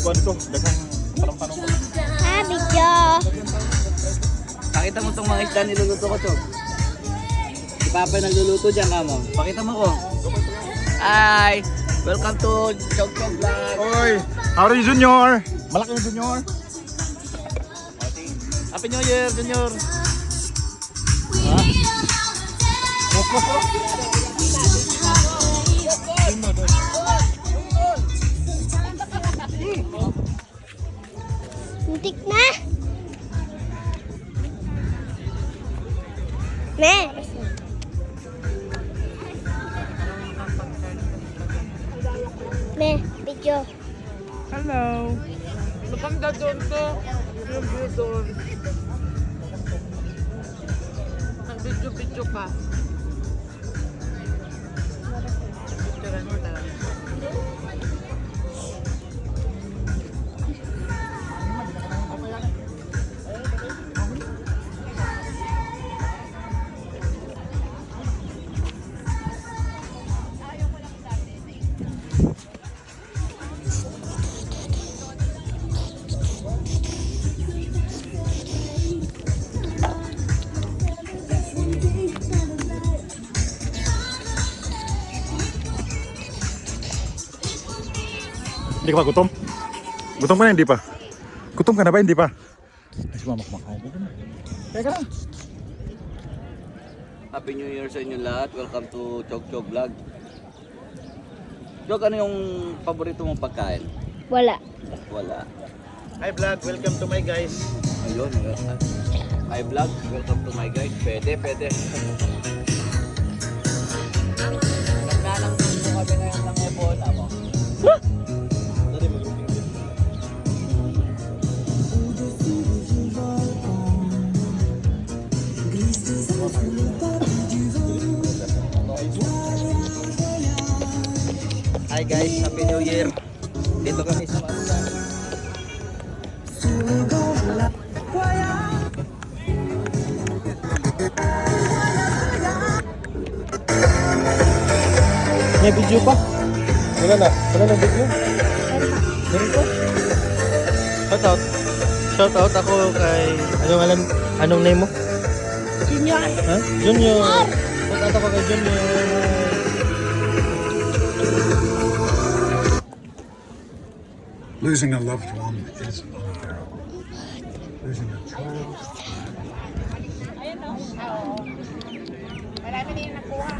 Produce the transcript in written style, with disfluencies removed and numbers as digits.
kuan to, daghang tanong-tanong ko. Ah, video. Pakita mo itong mga isda niluluto ko, Chog. Si Papa nagluluto dyan, kamo. Pakita mo ko. Hi! Welcome to Chog Chog Vlog. Oy, how are you, Junior? Malaki yung Junior. Happy New Year, Junior. Ha? Focus ko. Muntik na. Me. Me, video. Hello. Maganda doon to. Yung view doon. Nag-video-video pa. Picturean mo talaga. Hindi ka pa gutom? Gutom ka na, hindi pa? Gutom ka na ba, hindi pa? Ay, sumama kumakain ka na. Kaya ka lang. Happy New Year sa inyo lahat. Welcome to Chog Chog Vlog. Chog, ano yung paborito mong pagkain? Wala. Wala. Hi vlog, welcome to my guys. Ayun. Hi vlog. Welcome to my guys. Pwede. Nagnalang dito kami ngayon ng Ebola mo. Hi guys, Happy New Year. Dito kami sa Masa. May video pa? Wala na video? Meron pa? Shout out ako kay anong name mo? Junior. Ha? Junior. Shout out ako kay Junior. Losing a loved one is unbearable. Losing a child. Marami na yung nakuha.